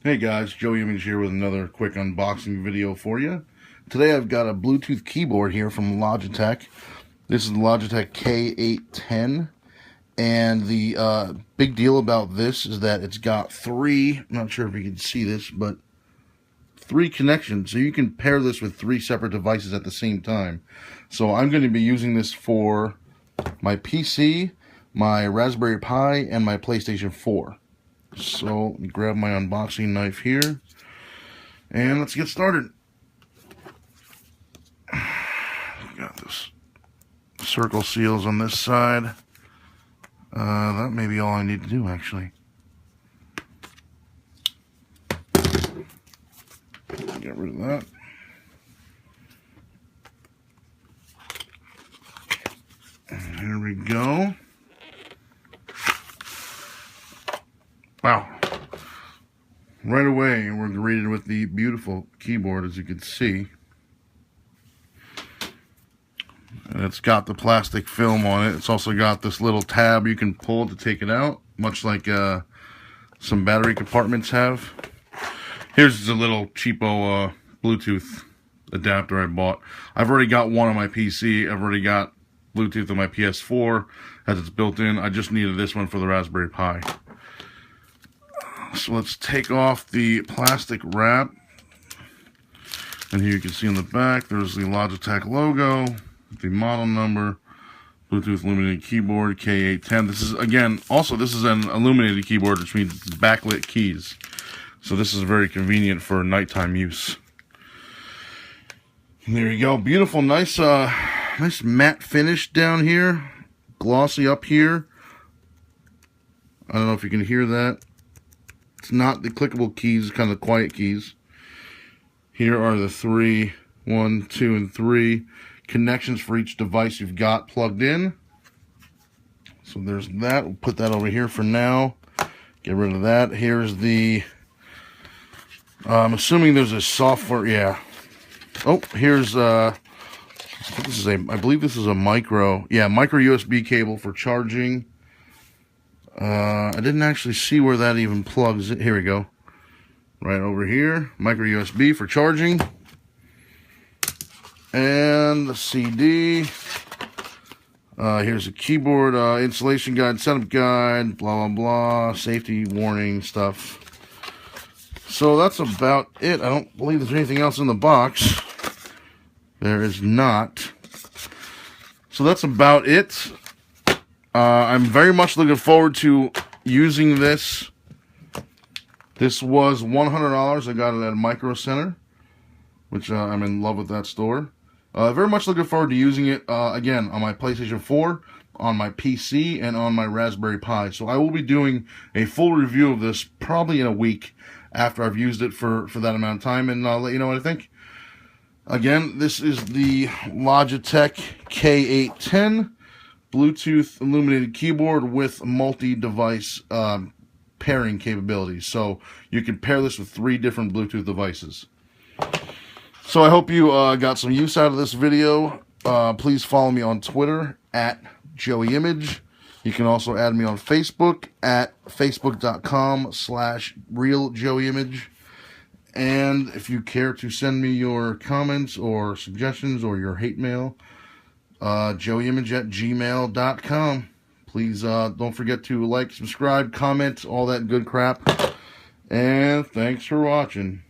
Hey guys, Joey Image here with another quick unboxing video for you. Today I've got a Bluetooth keyboard here from Logitech. This is the Logitech k810, and the big deal about this is that it's got three, I'm not sure if you can see this, but three connections, so you can pair this with three separate devices at the same time. So I'm going to be using this for my PC, my Raspberry Pi, and my PlayStation 4. So let me grab my unboxing knife here and let's get started. Got this circle seals on this side. That may be all I need to do, actually. Get rid of that. And here we go. Wow. Right away, we're greeted with the beautiful keyboard, as you can see. And it's got the plastic film on it. It's also got this little tab you can pull to take it out, much like some battery compartments have. Here's the little cheapo Bluetooth adapter I bought. I've already got one on my PC. I've already got Bluetooth on my PS4 as it's built in. I just needed this one for the Raspberry Pi. So let's take off the plastic wrap, and here you can see on the back there's the Logitech logo, the model number, Bluetooth illuminated keyboard k810. This is, again, also this is an illuminated keyboard, which means it's backlit keys, so this is very convenient for nighttime use. And there you go, beautiful, nice matte finish down here, glossy up here. I don't know if you can hear that. It's not the clickable keys, kind of quiet keys. Here are the 3, 1, 2, and 3 connections for each device you've got plugged in. So there's that. We'll put that over here for now. Get rid of that. Here's the, I'm assuming there's a software, yeah. Oh, here's, I believe this is a micro USB cable for charging. I didn't actually see where that even plugs in. Here we go. Right over here. Micro USB for charging. And the CD. Here's a keyboard installation guide, setup guide, blah, blah, blah. Safety warning stuff. So that's about it. I don't believe there's anything else in the box. There is not. So that's about it. I'm very much looking forward to using this. This was $100. I got it at a Micro Center, which I'm in love with that store. Very much looking forward to using it, again, on my PlayStation 4, on my PC, and on my Raspberry Pi. So I will be doing a full review of this probably in a week after I've used it for that amount of time, and I'll let you know what I think. Again, this is the Logitech K810. Bluetooth illuminated keyboard with multi-device pairing capabilities. So you can pair this with 3 different Bluetooth devices. So I hope you got some use out of this video. Please follow me on Twitter at JoeyImage. You can also add me on Facebook at facebook.com/realjoeyimage. And if you care to send me your comments or suggestions or your hate mail, joeyimage@gmail.com. Please don't forget to like, subscribe, comment, all that good crap. And thanks for watching.